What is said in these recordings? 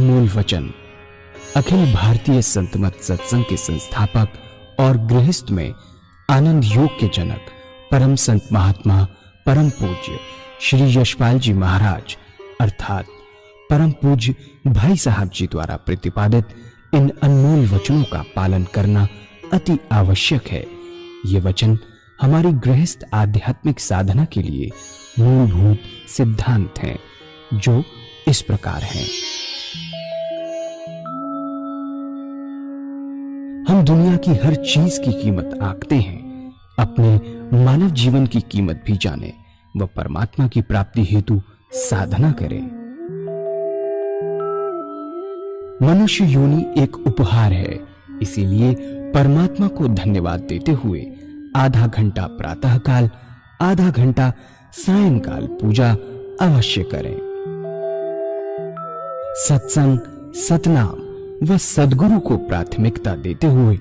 अनमोल वचन अखिल भारतीय संत मत सत्संग के संस्थापक और गृहस्थ में आनंद योग के जनक परम संत महात्मा परम पूज्य श्री यशपाल जी महाराज अर्थात परम पूज्य भाई साहब जी द्वारा प्रतिपादित इन अनमोल वचनों का पालन करना अति आवश्यक है। ये वचन हमारी गृहस्थ आध्यात्मिक साधना के लिए मूलभूत सिद्धांत हैं, जो इस प्रकार हैं। हम दुनिया की हर चीज की कीमत आंकते हैं, अपने मानव जीवन की कीमत भी जाने व परमात्मा की प्राप्ति हेतु साधना करें। मनुष्य योनि एक उपहार है, इसीलिए परमात्मा को धन्यवाद देते हुए आधा घंटा प्रातःकाल, आधा घंटा सायंकाल पूजा अवश्य करें। सत्संग, सतनाम व सद्गुरु को प्राथमिकता देते हुए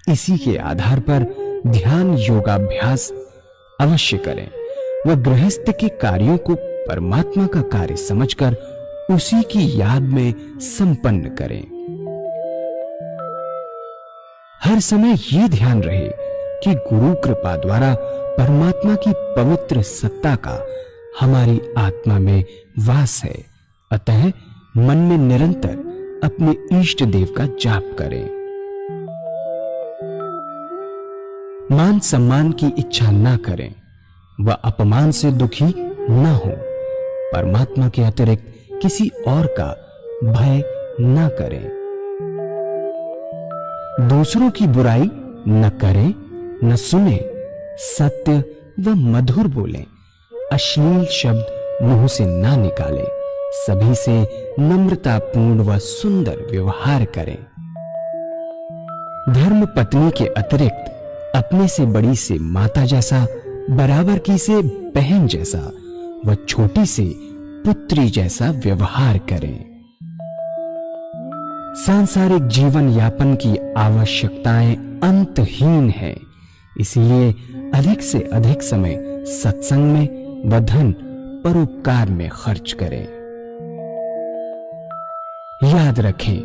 इसी के आधार पर ध्यान योगाभ्यास अवश्य करें व गृहस्थ के कार्यों को परमात्मा का कार्य समझकर उसी की याद में संपन्न करें। हर समय ये ध्यान रहे कि गुरु कृपा द्वारा परमात्मा की पवित्र सत्ता का हमारी आत्मा में वास है, अतः मन में निरंतर अपने इष्ट देव का जाप करें। मान सम्मान की इच्छा ना करें व अपमान से दुखी ना हो। परमात्मा के अतिरिक्त किसी और का भय ना करें। दूसरों की बुराई न करें, न सुने, सत्य व मधुर बोलें, अश्लील शब्द मुंह से ना निकालें, सभी से नम्रतापूर्ण व सुंदर व्यवहार करें। धर्म पत्नी के अतिरिक्त अपने से बड़ी से माता जैसा, बराबर की से बहन जैसा व छोटी से पुत्री जैसा व्यवहार करें। सांसारिक जीवन यापन की आवश्यकताएं अंतहीन है, इसलिए अधिक से अधिक समय सत्संग में व धन परोपकार में खर्च करें। याद रखें,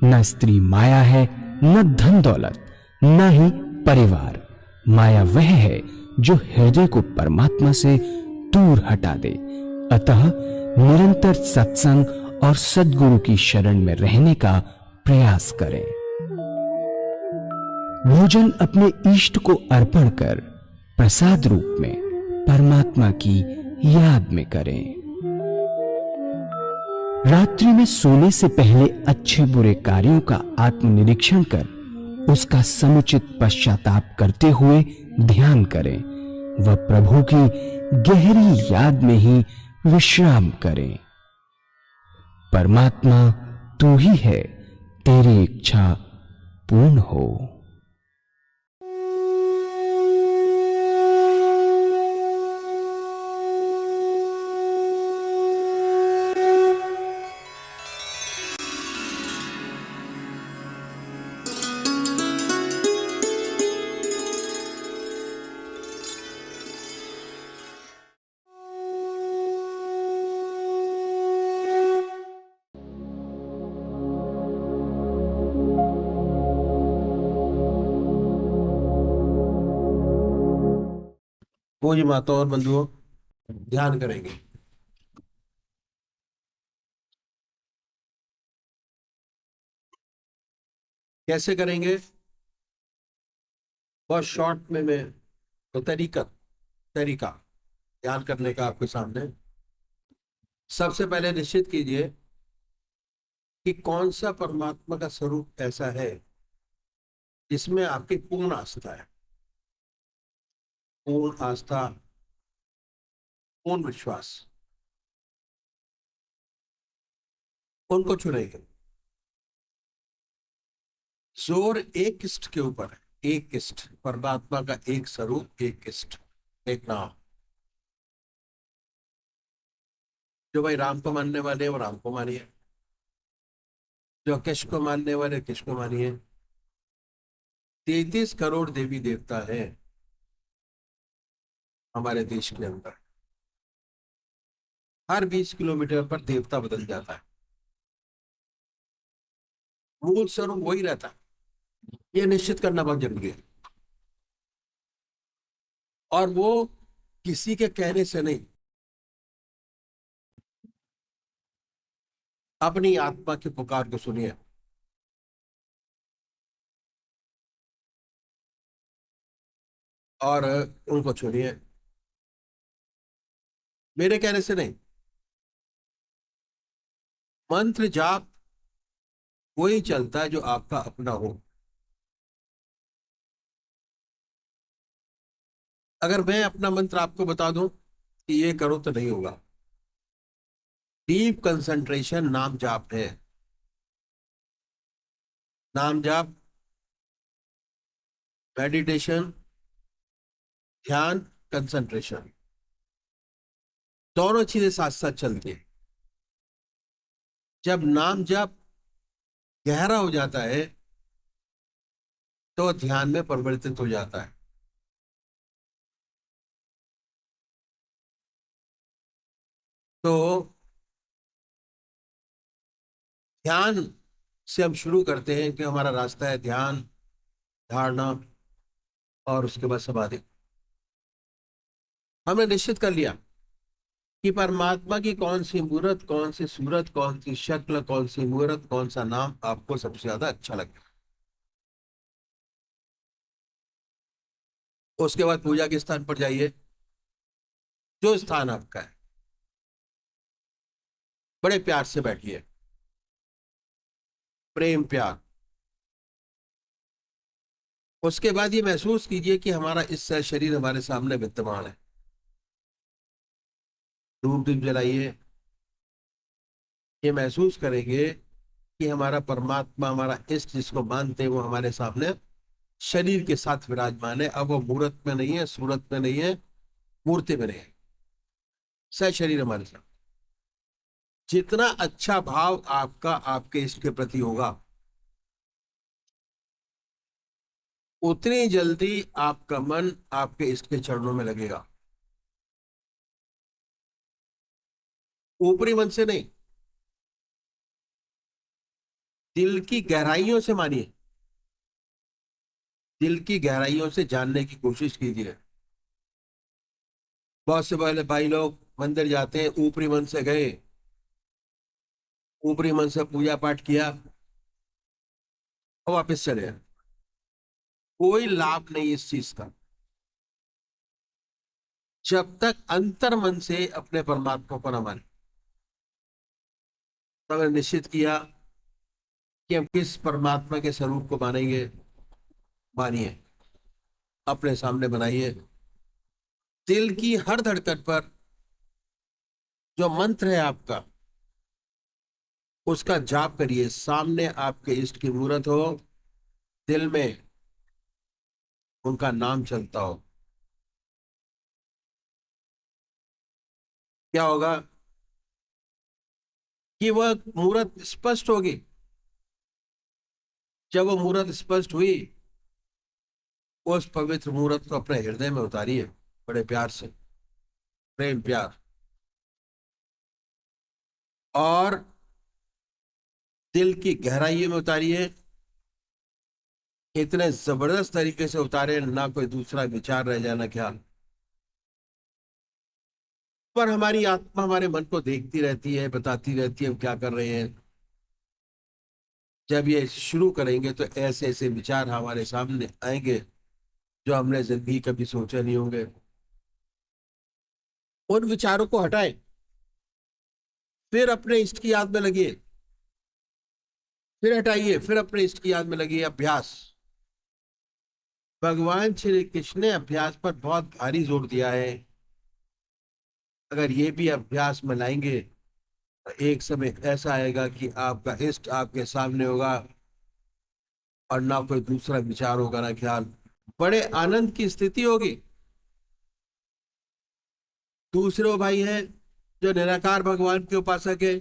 न स्त्री माया है, न धन दौलत, न ही परिवार। माया वह है जो हृदय को परमात्मा से दूर हटा दे। अतः निरंतर सत्संग और सद्गुरु की शरण में रहने का प्रयास करें। भोजन अपने इष्ट को अर्पण कर प्रसाद रूप में परमात्मा की याद में करें। रात्रि में सोने से पहले अच्छे बुरे कार्यों का आत्मनिरीक्षण कर उसका समुचित पश्चाताप करते हुए ध्यान करें व प्रभु की गहरी याद में ही विश्राम करें। परमात्मा तू ही है, तेरी इच्छा पूर्ण हो। पूज्य माता और बंधुओं, ध्यान करेंगे। कैसे करेंगे? बहुत शॉर्ट में मैं तो तरीका ध्यान करने का आपके सामने। सबसे पहले निश्चित कीजिए कि कौन सा परमात्मा का स्वरूप ऐसा है जिसमें आपकी पूर्ण आस्था है, पूर्ण आस्था, पूर्ण विश्वास। उनको चुनेंगे। जोर एक इष्ट के ऊपर है, एक इष्ट, परमात्मा का एक स्वरूप, एक इष्ट, एक नाम। जो भाई राम को मानने वाले हैं वो राम को मानिए, जो कृष्ण को मानने वाले कृष्ण को मानिए। 33 करोड़ देवी देवता हैं हमारे देश के अंदर। हर 20 किलोमीटर पर देवता बदल जाता है। मूल स्वरूप वही रहता है। ये निश्चित करना बहुत जरूरी है, और वो किसी के कहने से नहीं, अपनी आत्मा की पुकार को सुनिए, और उनको चुनिए, मेरे कहने से नहीं। मंत्र जाप वही चलता है जो आपका अपना हो। अगर मैं अपना मंत्र आपको बता दूं कि ये करो, तो नहीं होगा। डीप कंसंट्रेशन नाम जाप है। नाम जाप, मेडिटेशन, ध्यान, कंसंट्रेशन, दोनों चीजें साथ साथ चलती है। जब नाम जाप गहरा हो जाता है तो ध्यान में परिवर्तित हो जाता है। तो ध्यान से हम शुरू करते हैं कि हमारा रास्ता है ध्यान, धारणा, और उसके बाद समाधि। हमने निश्चित कर लिया कि परमात्मा की कौन सी मूर्त, कौन सी सूरत, कौन सी शक्ल, कौन सी मूर्त, कौन सा नाम आपको सबसे ज्यादा अच्छा लगता है। उसके बाद पूजा के स्थान पर जाइए, जो स्थान आपका है, बड़े प्यार से बैठिए, प्रेम प्यार। उसके बाद ये महसूस कीजिए कि हमारा इस शरीर हमारे सामने विद्यमान है। धूप दीप जलाइए, ये महसूस करेंगे कि हमारा परमात्मा, हमारा इष्ट जिसको मानते हैं, वो हमारे सामने शरीर के साथ विराजमान है। अब वो मूर्त में नहीं है, सूरत में नहीं है, मूर्ति में नहीं है, सह शरीर हमारे साथ। जितना अच्छा भाव आपका आपके इष्ट के प्रति होगा, उतनी जल्दी आपका मन आपके इष्ट के चरणों में लगेगा। ऊपरी मन से नहीं, दिल की गहराइयों से मानिए, दिल की गहराइयों से जानने की कोशिश कीजिए। बहुत से पहले भाई लोग मंदिर जाते हैं, ऊपरी मन से गए, ऊपरी मन से पूजा पाठ किया और वापस चले आए। कोई लाभ नहीं इस चीज का, जब तक अंतर मन से अपने परमात्मा को न माने। तो हमने निश्चित किया कि हम किस परमात्मा के स्वरूप को मानेंगे। मानिए, अपने सामने बनाइए, दिल की हर धड़कन पर जो मंत्र है आपका, उसका जाप करिए। सामने आपके इष्ट की मूर्त हो, दिल में उनका नाम चलता हो। क्या होगा कि वह मूर्त स्पष्ट होगी। जब वो मूर्त स्पष्ट हुई, उस पवित्र मूर्त को अपने हृदय में उतारिए, बड़े प्यार से, प्रेम प्यार, और दिल की गहराई में उतारिए। इतने जबरदस्त तरीके से उतारे, ना कोई दूसरा विचार रह जाए, ना ख्याल। पर हमारी आत्मा हमारे मन को देखती रहती है, बताती रहती है हम क्या कर रहे हैं। जब ये शुरू करेंगे तो ऐसे ऐसे विचार हमारे सामने आएंगे जो हमने जिंदगी कभी सोचे नहीं होंगे। उन विचारों को हटाएं, फिर अपने इष्ट की याद में लगिए, फिर हटाइए, फिर अपने इष्ट की याद में लगिए। अभ्यास, भगवान श्री कृष्ण ने अभ्यास पर बहुत भारी जोर दिया है। अगर ये भी अभ्यास में लाएंगे तो एक समय ऐसा आएगा कि आपका इष्ट आपके सामने होगा, और ना कोई दूसरा विचार होगा, ना ख्याल। बड़े आनंद की स्थिति होगी। दूसरे वो भाई हैं जो निराकार भगवान के उपासक है,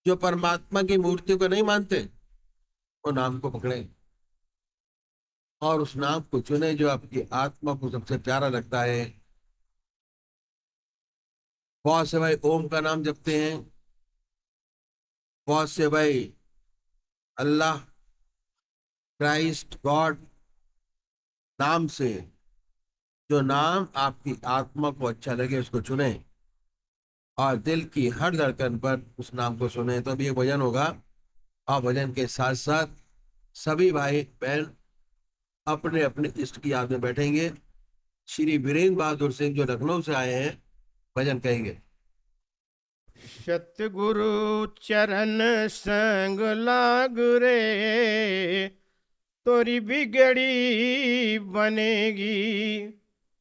जो परमात्मा की मूर्ति को नहीं मानते, वो नाम को पकड़े और उस नाम को चुने जो आपकी आत्मा को सबसे प्यारा लगता है। बहुत से भाई ओम का नाम जपते हैं, बहुत से भाई अल्लाह, क्राइस्ट, गॉड नाम से जो नाम आपकी आत्मा को अच्छा लगे उसको चुने और दिल की हर धड़कन पर उस नाम को सुने, तो ये भजन होगा। और भजन के साथ साथ सभी भाई बहन अपने अपने इष्ट की याद में बैठेंगे। श्री वीरेंद्र बहादुर सिंह जो लखनऊ से आए हैं भजन कहेंगे। सतगुरु चरण संग लाग रे, तोरी बिगड़ी बनेगी,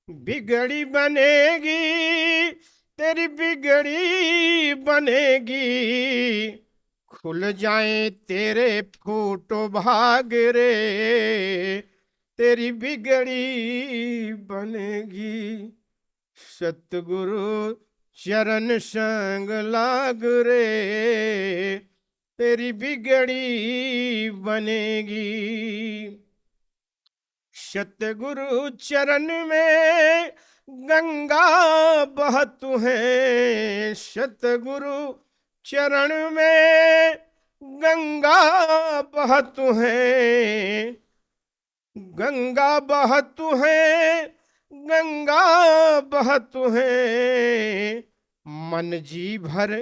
बिगड़ी बनेगी, तेरी बिगड़ी बनेगी। खुल जाए तेरे फूटो भाग रे, तेरी बिगड़ी बनेगी। सतगुरु चरण संग लाग रे, तेरी बिगड़ी बनेगी। सतगुरु चरण में गंगा बहतु है, सतगुरु चरण में गंगा बहतु है, गंगा बहतु है, गंगा बहतु है। मन जी भर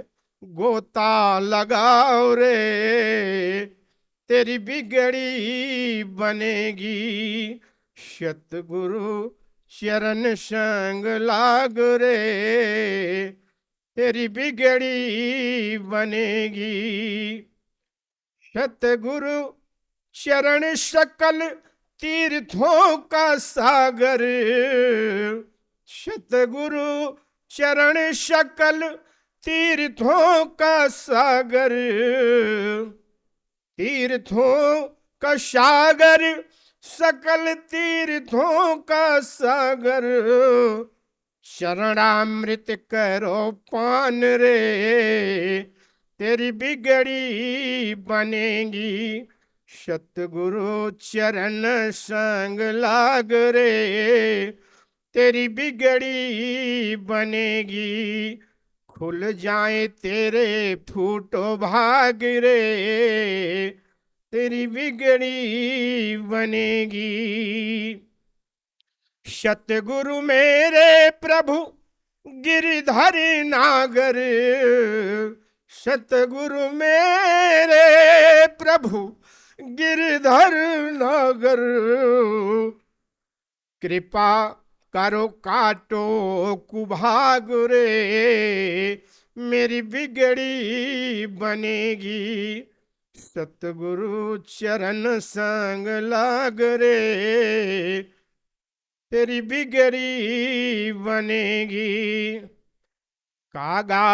गोता लगाओ रे, तेरी बिगड़ी बनेगी। सतगुरु चरण संग लाग रे, तेरी बिगड़ी बनेगी। सतगुरु चरण सकल तीर्थों का सागर, सतगुरु चरण सकल तीर्थों का सागर, तीर्थों का सागर, सकल तीर्थों का सागर। शरणामृत करो पान रे, तेरी बिगड़ी बनेगी। सतगुरु चरण संग लाग रे, तेरी बिगड़ी बनेगी। खुल जाए तेरे फूटो भाग रे, तेरी बिगड़ी बनेगी। सतगुरु मेरे प्रभु गिरधर नागर, सतगुरु मेरे प्रभु गिरधर नागर। कृपा करो काटो कुभाग रे, मेरी बिगड़ी बनेगी। सतगुरु चरण संग लाग रे, तेरी बिगड़ी बनेगी। कागा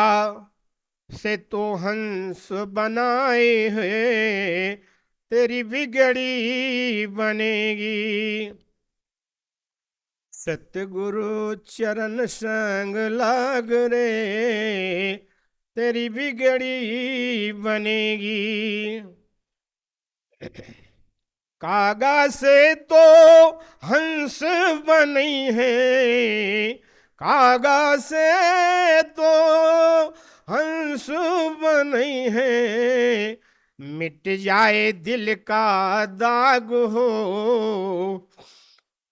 से तो हंस बनाए हैं, तेरी बिगड़ी बनेगी। सतगुरु चरण संग लाग रे, तेरी बिगड़ी बनेगी। कागा से तो हंस बनी है, कागा से तो हंस बनी है। मिट जाए दिल का दाग हो,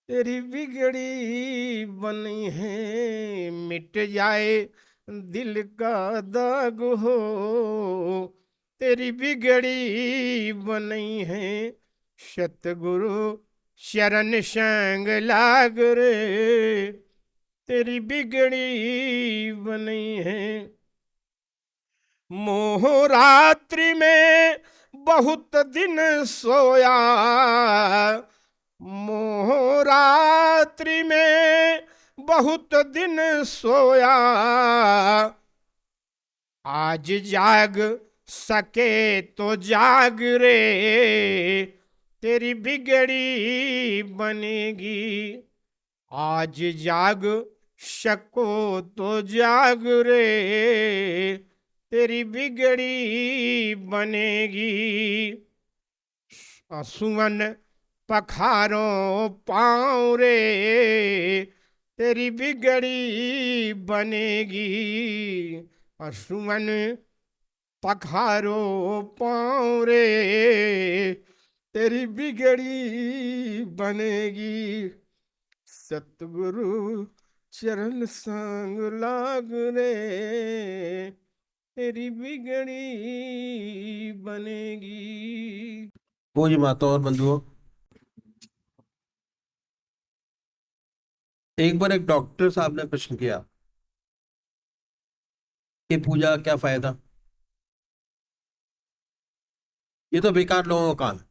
तेरी बिगड़ी बनी है। मिट जाए दिल का दाग हो, तेरी बिगड़ी बनी है। सतगुरु शरण संग लाग रे, तेरी बिगड़ी बनी है। मोह रात्रि में बहुत दिन सोया, मोह रात्रि में बहुत दिन सोया। आज जाग सके तो जाग रे, तेरी बिगड़ी बनेगी। आज जाग सको तो जाग रे, तेरी बिगड़ी बनेगी। सुमन पखारो पाँव रे, तेरी बिगड़ी बनेगी। सुमन पखारो पाँव रे, तेरी बिगड़ी बनेगी। सतगुरु चरण संग लाग रे, तेरी बिगड़ी बनेगी। पूज्य माता और बंधुओं, एक बार एक डॉक्टर साहब ने प्रश्न किया कि पूजा का क्या फायदा, ये तो बेकार लोगों का काम है।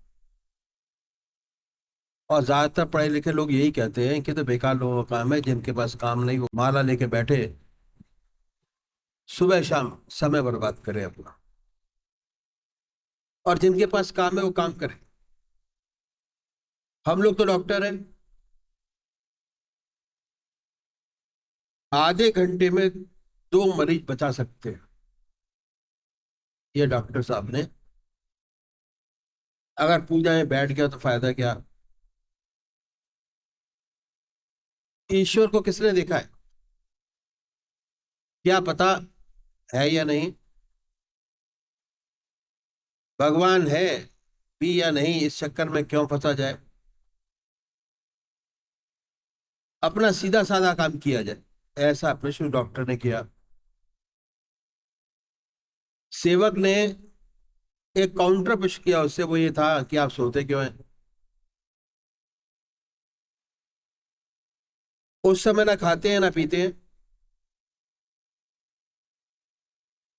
और ज्यादातर पढ़े लिखे लोग यही कहते हैं कि तो बेकार लोगों का काम है, जिनके पास काम नहीं वो माला लेके बैठे सुबह शाम समय बर्बाद करे अपना, और जिनके पास काम है वो काम करे। हम लोग तो डॉक्टर हैं, आधे घंटे में 2 मरीज बचा सकते हैं। ये डॉक्टर साहब ने, अगर पूजा में बैठ गया तो फायदा क्या। ईश्वर को किसने देखा है, क्या पता है या नहीं, भगवान है भी या नहीं, इस चक्कर में क्यों फंसा जाए। अपना सीधा साधा काम किया जाए, ऐसा प्रश्न डॉक्टर ने किया। सेवक ने एक काउंटर पुश किया उससे, वो ये था कि आप सोते क्यों हैं। उस समय ना खाते हैं ना पीते हैं,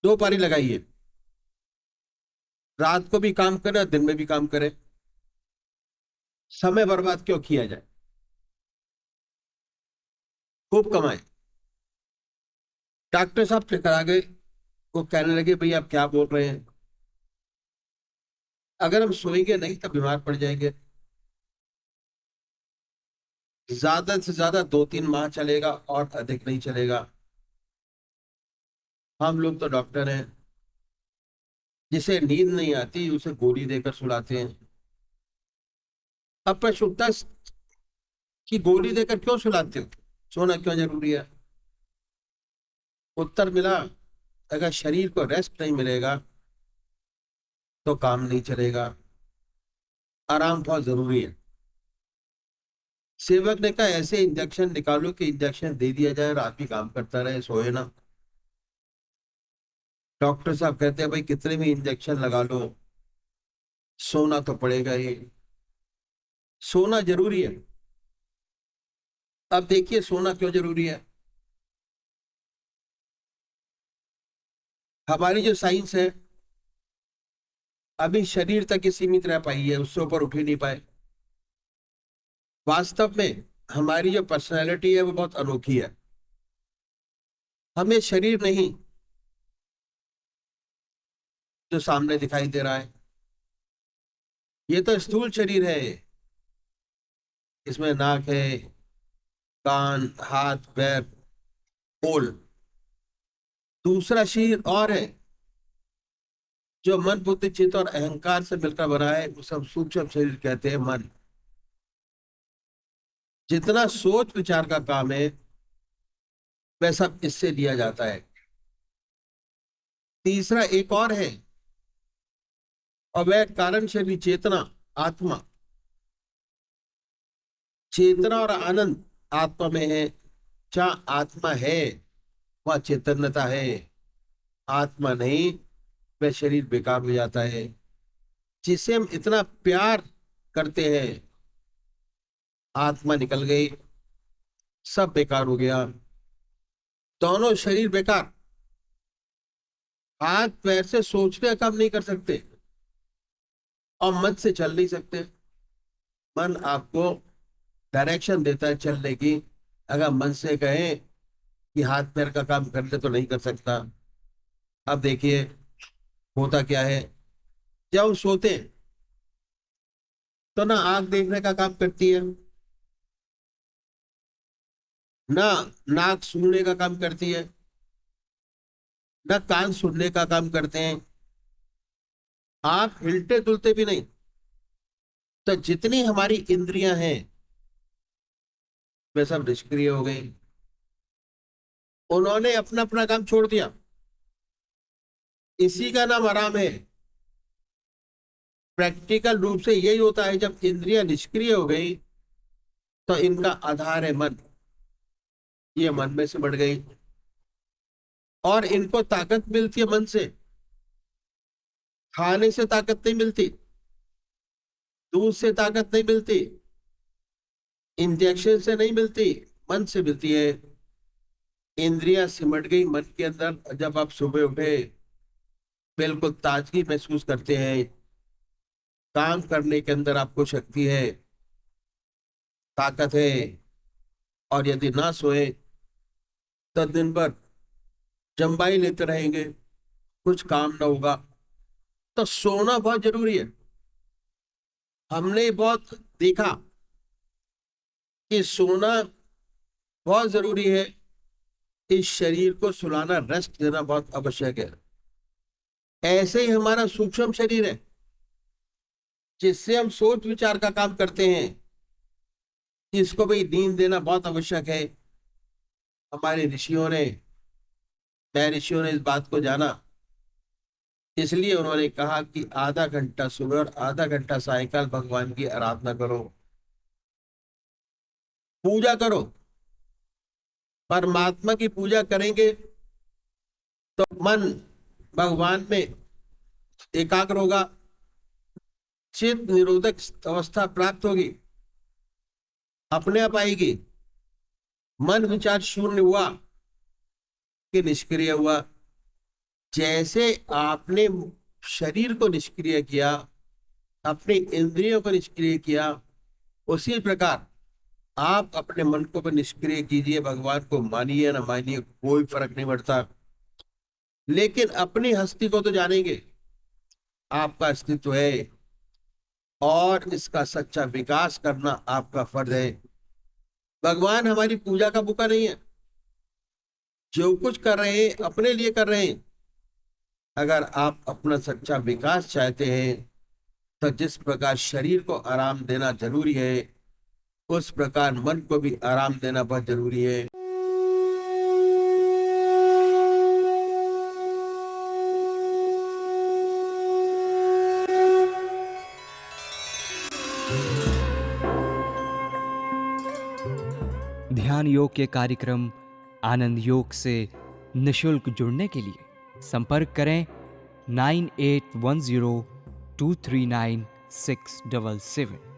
2 पारी लगाइए, रात को भी काम करे और दिन में भी काम करे, समय बर्बाद क्यों किया जाए, खूब कमाए। डॉक्टर साहब टकरा गए, वो कहने लगे भाई आप क्या बोल रहे हैं, अगर हम सोएंगे नहीं तो बीमार पड़ जाएंगे, ज्यादा से ज्यादा 2-3 माह चलेगा और अधिक नहीं चलेगा। हम लोग तो डॉक्टर हैं, जिसे नींद नहीं आती उसे गोली देकर सुलाते हैं। अब प्रश्न उठता है कि गोली देकर क्यों सुलाते हो, सोना क्यों जरूरी है। उत्तर मिला, अगर शरीर को रेस्ट नहीं मिलेगा तो काम नहीं चलेगा, आराम बहुत जरूरी है। सेवक ने कहा ऐसे इंजेक्शन निकालो कि इंजेक्शन दे दिया जाए और आदमी काम करता रहे, सोए ना। डॉक्टर साहब कहते हैं भाई कितने भी इंजेक्शन लगा लो, सोना तो पड़ेगा ही, सोना जरूरी है। अब देखिए सोना क्यों जरूरी है। हमारी जो साइंस है अभी शरीर तक ही सीमित रह पाई है, उससे ऊपर उठ ही नहीं पाए। वास्तव में हमारी जो पर्सनैलिटी है वो बहुत अनोखी है। हमें शरीर नहीं जो सामने दिखाई दे रहा है, ये तो स्थूल शरीर है, इसमें नाक है, कान, हाथ, पैर, पोल। दूसरा शरीर और है जो मन, बुद्धि, चित्त और अहंकार से मिलकर बना है, वो सब सूक्ष्म शरीर कहते हैं, मन। जितना सोच विचार का काम है वह सब इससे लिया जाता है। तीसरा एक और है, और वह कारण शरीर, चेतना, आत्मा। चेतना और आनंद आत्मा में है, जहाँ आत्मा है वह चैतन्यता है, आत्मा नहीं वह शरीर बेकार हो जाता है। जिसे हम इतना प्यार करते हैं, आत्मा निकल गई, सब बेकार हो गया, दोनों शरीर बेकार। हाथ पैर से सोचने का काम नहीं कर सकते और मन से चल नहीं सकते। मन आपको डायरेक्शन देता है चलने की, अगर मन से कहें कि हाथ पैर का काम कर ले तो नहीं कर सकता। अब देखिए होता क्या है, जब हम सोते हैं तो ना आंख देखने का काम करती है, ना नाक सूंघने का काम करती है, ना कान सुनने का काम करते हैं, आंख हिलते डुलते भी नहीं। तो जितनी हमारी इंद्रियां हैं वे सब निष्क्रिय हो गई, उन्होंने अपना अपना काम छोड़ दिया। इसी का नाम आराम है। प्रैक्टिकल रूप से यही होता है, जब इंद्रियां निष्क्रिय हो गई तो इनका आधार है मन, ये मन में से बढ़ गई और इनको ताकत मिलती है मन से। खाने से ताकत नहीं मिलती, दूध से ताकत नहीं मिलती, इंजेक्शन से नहीं मिलती, मन से मिलती है। इंद्रियां सिमट गई मन के अंदर। जब आप सुबह उठे बिल्कुल ताजगी महसूस करते हैं, काम करने के अंदर आपको शक्ति है, ताकत है। और यदि ना सोए तो दिन भर जम्बाई लेते रहेंगे, कुछ काम ना होगा। तो सोना बहुत जरूरी है। हमने बहुत देखा कि सोना बहुत जरूरी है। इस शरीर को सुलाना, रेस्ट देना बहुत आवश्यक है। ऐसे ही हमारा सूक्ष्म शरीर है, जिससे हम सोच विचार का काम करते हैं, इसको भी नींद देना बहुत आवश्यक है। हमारे ऋषियों ने, मैं ऋषियों ने इस बात को जाना, इसलिए उन्होंने कहा कि आधा घंटा सुबह और आधा घंटा सायंकाल भगवान की आराधना करो, पूजा करो। परमात्मा की पूजा करेंगे तो मन भगवान में एकाग्र होगा, चित्त निरोधक अवस्था प्राप्त होगी, अपने आप आएगी। मन विचार शून्य हुआ कि निष्क्रिय हुआ। जैसे आपने शरीर को निष्क्रिय किया, अपने इंद्रियों को निष्क्रिय किया, उसी प्रकार आप अपने मन को भी निष्क्रिय कीजिए। भगवान को मानिए ना मानिए, कोई फर्क नहीं पड़ता, लेकिन अपनी हस्ती को तो जानेंगे, आपका अस्तित्व है और इसका सच्चा विकास करना आपका फर्ज है। भगवान हमारी पूजा का भूखा नहीं है। जो कुछ कर रहे हैं अपने लिए कर रहे हैं। अगर आप अपना सच्चा विकास चाहते हैं तो जिस प्रकार शरीर को आराम देना जरूरी है, उस प्रकार मन को भी आराम देना बहुत जरूरी है। ध्यान योग के कार्यक्रम आनंद योग से निशुल्क जुड़ने के लिए संपर्क करें 9810239677।